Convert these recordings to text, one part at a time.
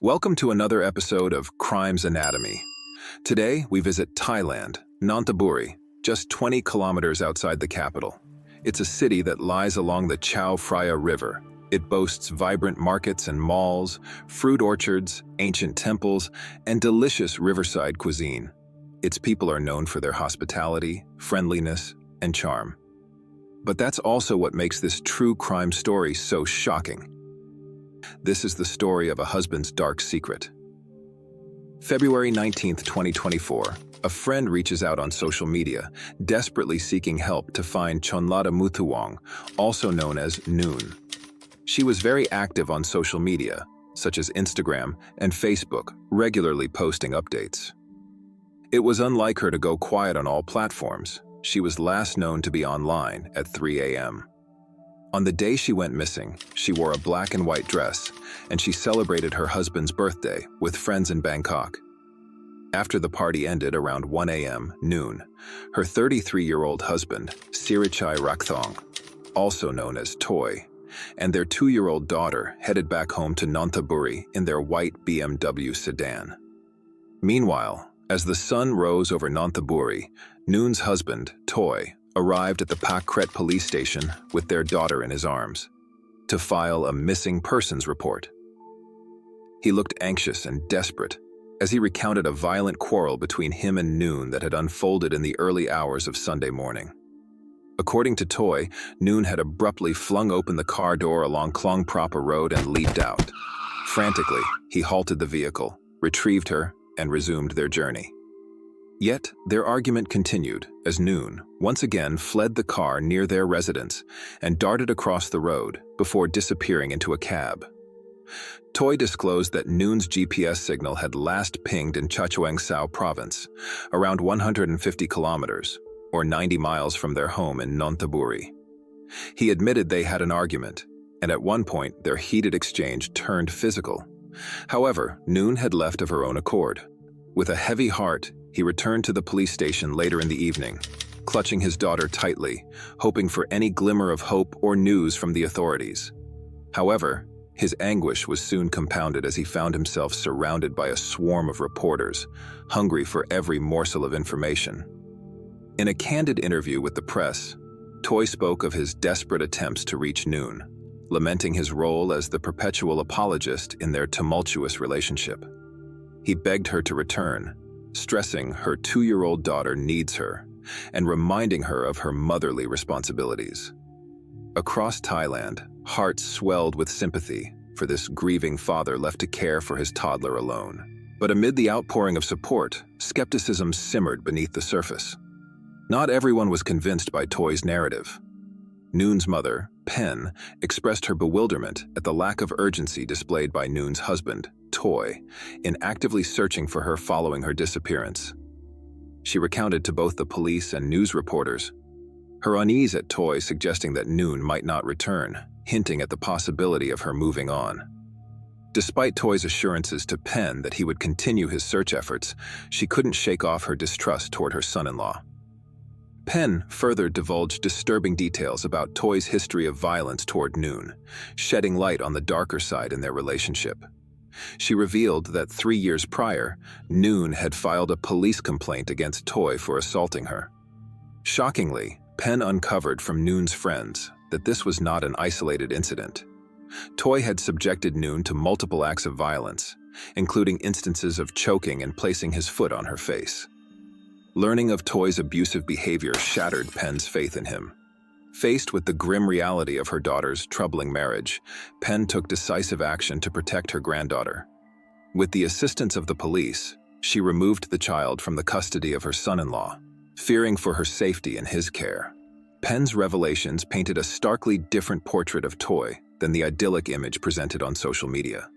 Welcome to another episode of Crime's Anatomy. Today, we visit Thailand, Nonthaburi, just 20 kilometers outside the capital. It's a city that lies along the Chao Phraya River. It boasts vibrant markets and malls, fruit orchards, ancient temples, and delicious riverside cuisine. Its people are known for their hospitality, friendliness, and charm. But that's also what makes this true crime story so shocking. This is the story of a husband's dark secret. February 19, 2024, a friend reaches out on social media, desperately seeking help to find Chonlata Muthuwong, also known as Noon. She was very active on social media, such as Instagram and Facebook, regularly posting updates. It was unlike her to go quiet on all platforms. She was last known to be online at 3 a.m. On the day she went missing, she wore a black and white dress, and she celebrated her husband's birthday with friends in Bangkok. After the party ended around 1 a.m. noon, her 33-year-old husband, Sirichai Rakthong, also known as Toy, and their 2-year-old daughter headed back home to Nonthaburi in their white BMW sedan. Meanwhile, as the sun rose over Nonthaburi, Noon's husband, Toy, arrived at the Pak Kret police station with their daughter in his arms to file a missing persons report. He looked anxious and desperate as he recounted a violent quarrel between him and Noon that had unfolded in the early hours of Sunday morning. According to Toy, Noon had abruptly flung open the car door along Klong Prapa Road and leaped out. Frantically, he halted the vehicle, retrieved her, and resumed their journey. Yet, their argument continued as Noon once again fled the car near their residence and darted across the road before disappearing into a cab. Toy disclosed that Noon's GPS signal had last pinged in Chachoengsao province, around 150 kilometers, or 90 miles from their home in Nonthaburi. He admitted they had an argument, and at one point their heated exchange turned physical. However, Noon had left of her own accord. With a heavy heart, he returned to the police station later in the evening, clutching his daughter tightly, hoping for any glimmer of hope or news from the authorities. However, his anguish was soon compounded as he found himself surrounded by a swarm of reporters, hungry for every morsel of information. In a candid interview with the press, Toy spoke of his desperate attempts to reach Noon, lamenting his role as the perpetual apologist in their tumultuous relationship. He begged her to return, stressing her 2-year-old daughter needs her, and reminding her of her motherly responsibilities. Across Thailand, hearts swelled with sympathy for this grieving father left to care for his toddler alone. But amid the outpouring of support, skepticism simmered beneath the surface. Not everyone was convinced by Toy's narrative. Noon's mother, Pen, expressed her bewilderment at the lack of urgency displayed by Noon's husband, Toy, in actively searching for her following her disappearance. She recounted to both the police and news reporters her unease at Toy suggesting that Noon might not return, hinting at the possibility of her moving on. Despite Toy's assurances to Pen that he would continue his search efforts, she couldn't shake off her distrust toward her son-in-law. Pen further divulged disturbing details about Toy's history of violence toward Noon, shedding light on the darker side in their relationship. She revealed that 3 years prior, Noon had filed a police complaint against Toy for assaulting her. Shockingly, Pen uncovered from Noon's friends that this was not an isolated incident. Toy had subjected Noon to multiple acts of violence, including instances of choking and placing his foot on her face. Learning of Toy's abusive behavior shattered Pen's faith in him. Faced with the grim reality of her daughter's troubling marriage, Pen took decisive action to protect her granddaughter. With the assistance of the police, she removed the child from the custody of her son-in-law, fearing for her safety in his care. Pen's revelations painted a starkly different portrait of Toy than the idyllic image presented on social media.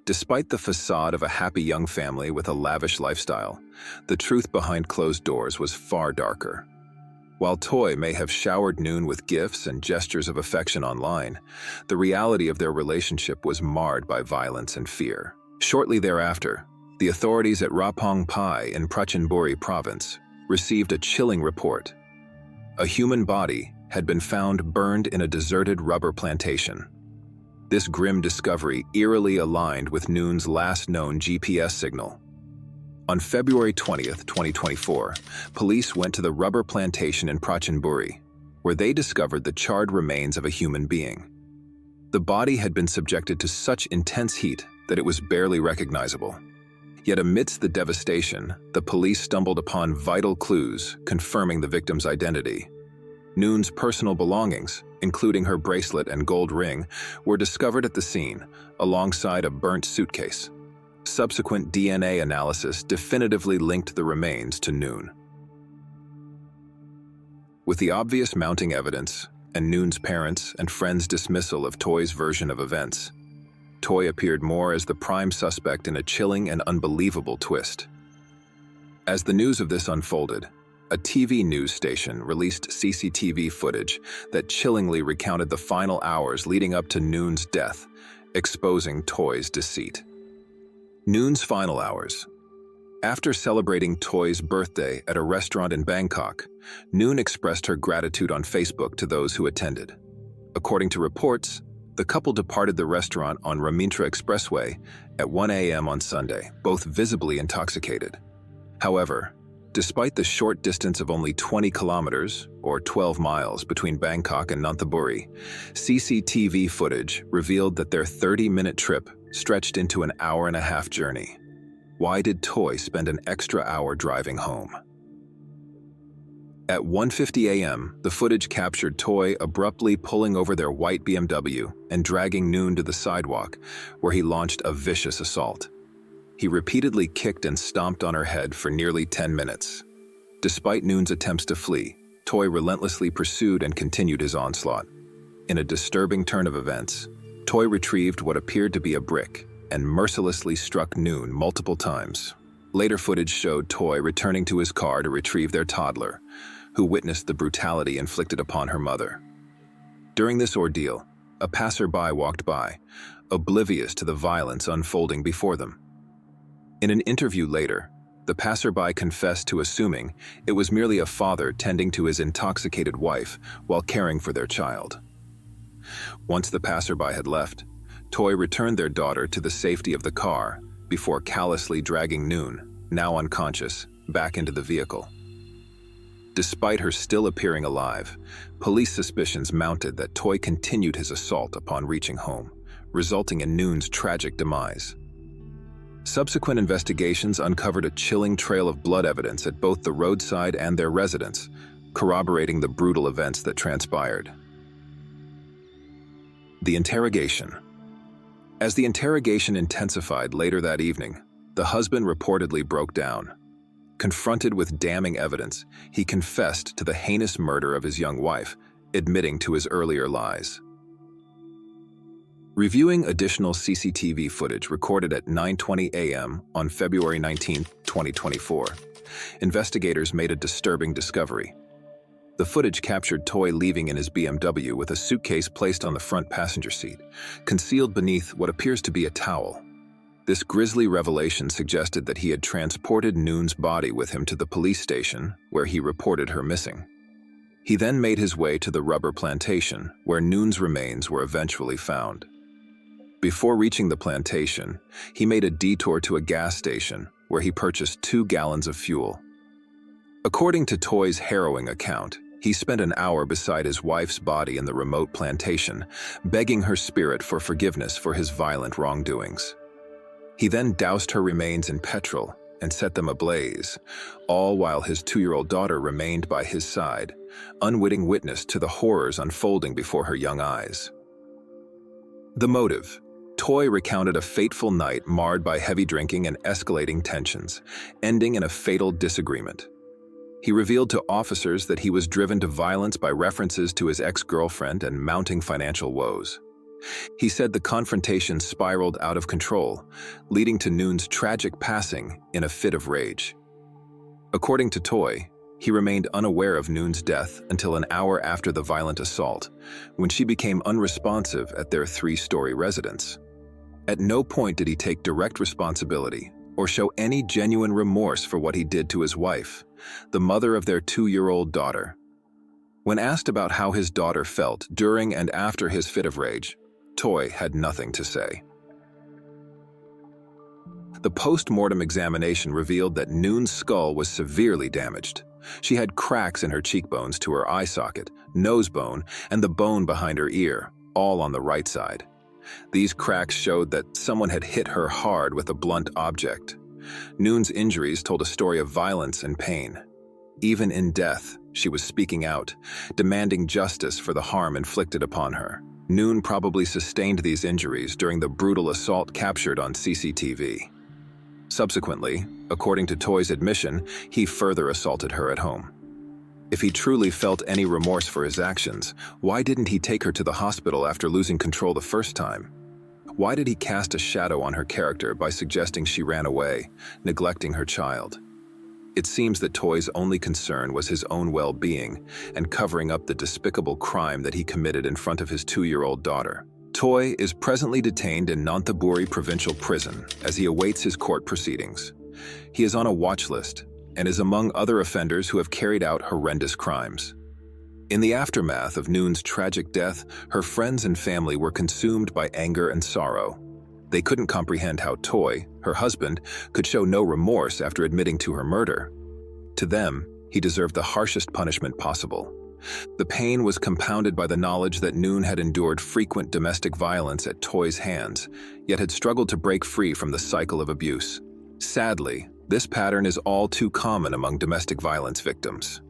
Despite the facade of a happy young family with a lavish lifestyle, the truth behind closed doors was far darker. While Toy may have showered Noon with gifts and gestures of affection online, the reality of their relationship was marred by violence and fear. Shortly thereafter, the authorities at Rapong Pai in Prachinburi province received a chilling report. A human body had been found burned in a deserted rubber plantation. This grim discovery eerily aligned with Noon's last known GPS signal. On February 20th, 2024, police went to the rubber plantation in Prachinburi, where they discovered the charred remains of a human being. The body had been subjected to such intense heat that it was barely recognizable. Yet amidst the devastation, the police stumbled upon vital clues confirming the victim's identity. Noon's personal belongings, including her bracelet and gold ring, were discovered at the scene, alongside a burnt suitcase. Subsequent DNA analysis definitively linked the remains to Noon. With the obvious mounting evidence, and Noon's parents' and friends' dismissal of Toy's version of events, Toy appeared more as the prime suspect in a chilling and unbelievable twist. As the news of this unfolded, a TV news station released CCTV footage that chillingly recounted the final hours leading up to Noon's death, exposing Toy's deceit. Noon's final hours. After celebrating Toy's birthday at a restaurant in Bangkok, Noon expressed her gratitude on Facebook to those who attended. According to reports, the couple departed the restaurant on Ramintra Expressway at 1 a.m. on Sunday, both visibly intoxicated. However, despite the short distance of only 20 kilometers, or 12 miles, between Bangkok and Nonthaburi, CCTV footage revealed that their 30-minute trip stretched into an hour-and-a-half journey. Why did Toy spend an extra hour driving home? At 1:50 a.m., the footage captured Toy abruptly pulling over their white BMW and dragging Noon to the sidewalk, where he launched a vicious assault. He repeatedly kicked and stomped on her head for nearly 10 minutes. Despite Noon's attempts to flee, Toy relentlessly pursued and continued his onslaught. In a disturbing turn of events, Toy retrieved what appeared to be a brick and mercilessly struck Noon multiple times. Later footage showed Toy returning to his car to retrieve their toddler, who witnessed the brutality inflicted upon her mother. During this ordeal, a passerby walked by, oblivious to the violence unfolding before them. In an interview later, the passerby confessed to assuming it was merely a father tending to his intoxicated wife while caring for their child. Once the passerby had left, Toy returned their daughter to the safety of the car before callously dragging Noon, now unconscious, back into the vehicle. Despite her still appearing alive, police suspicions mounted that Toy continued his assault upon reaching home, resulting in Noon's tragic demise. Subsequent investigations uncovered a chilling trail of blood evidence at both the roadside and their residence, corroborating the brutal events that transpired. The interrogation. As the interrogation intensified later that evening, the husband reportedly broke down. Confronted with damning evidence, he confessed to the heinous murder of his young wife, admitting to his earlier lies. Reviewing additional CCTV footage recorded at 9:20 a.m. on February 19, 2024, investigators made a disturbing discovery. The footage captured Toy leaving in his BMW with a suitcase placed on the front passenger seat, concealed beneath what appears to be a towel. This grisly revelation suggested that he had transported Noon's body with him to the police station, where he reported her missing. He then made his way to the rubber plantation, where Noon's remains were eventually found. Before reaching the plantation, he made a detour to a gas station, where he purchased 2 gallons of fuel. According to Toy's harrowing account, he spent an hour beside his wife's body in the remote plantation, begging her spirit for forgiveness for his violent wrongdoings. He then doused her remains in petrol and set them ablaze, all while his 2-year-old daughter remained by his side, unwitting witness to the horrors unfolding before her young eyes. The motive. Toy recounted a fateful night marred by heavy drinking and escalating tensions, ending in a fatal disagreement. He revealed to officers that he was driven to violence by references to his ex-girlfriend and mounting financial woes. He said the confrontation spiraled out of control, leading to Noon's tragic passing in a fit of rage. According to Toy, he remained unaware of Noon's death until an hour after the violent assault, when she became unresponsive at their 3-story residence. At no point did he take direct responsibility or show any genuine remorse for what he did to his wife, the mother of their 2-year-old daughter. When asked about how his daughter felt during and after his fit of rage, Toy had nothing to say. The post-mortem examination revealed that Noon's skull was severely damaged. She had cracks in her cheekbones to her eye socket, nose bone, and the bone behind her ear, all on the right side. These cracks showed that someone had hit her hard with a blunt object. Noon's injuries told a story of violence and pain. Even in death, she was speaking out, demanding justice for the harm inflicted upon her. Noon probably sustained these injuries during the brutal assault captured on CCTV. Subsequently, according to Toy's admission, he further assaulted her at home. If he truly felt any remorse for his actions, why didn't he take her to the hospital after losing control the first time? Why did he cast a shadow on her character by suggesting she ran away, neglecting her child? It seems that Toy's only concern was his own well-being and covering up the despicable crime that he committed in front of his 2-year-old daughter. Toy is presently detained in Nonthaburi Provincial Prison as he awaits his court proceedings. He is on a watch list and is among other offenders who have carried out horrendous crimes. In the aftermath of Noon's tragic death, her friends and family were consumed by anger and sorrow. They couldn't comprehend how Toy, her husband, could show no remorse after admitting to her murder. To them, he deserved the harshest punishment possible. The pain was compounded by the knowledge that Noon had endured frequent domestic violence at Toy's hands, yet had struggled to break free from the cycle of abuse. Sadly, this pattern is all too common among domestic violence victims.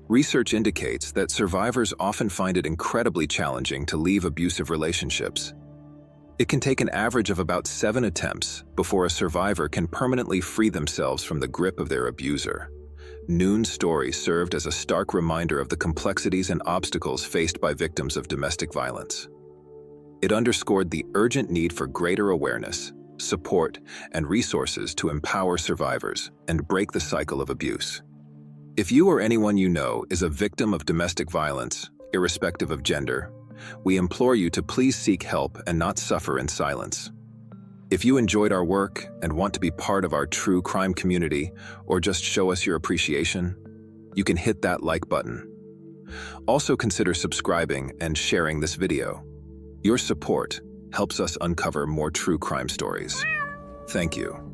Research indicates that survivors often find it incredibly challenging to leave abusive relationships. It can take an average of about 7 attempts before a survivor can permanently free themselves from the grip of their abuser. Noon's story served as a stark reminder of the complexities and obstacles faced by victims of domestic violence. It underscored the urgent need for greater awareness, support, and resources to empower survivors and break the cycle of abuse. If you or anyone you know is a victim of domestic violence, irrespective of gender, we implore you to please seek help and not suffer in silence. If you enjoyed our work and want to be part of our true crime community or just show us your appreciation, you can hit that like button. Also consider subscribing and sharing this video. Your support helps us uncover more true crime stories. Thank you.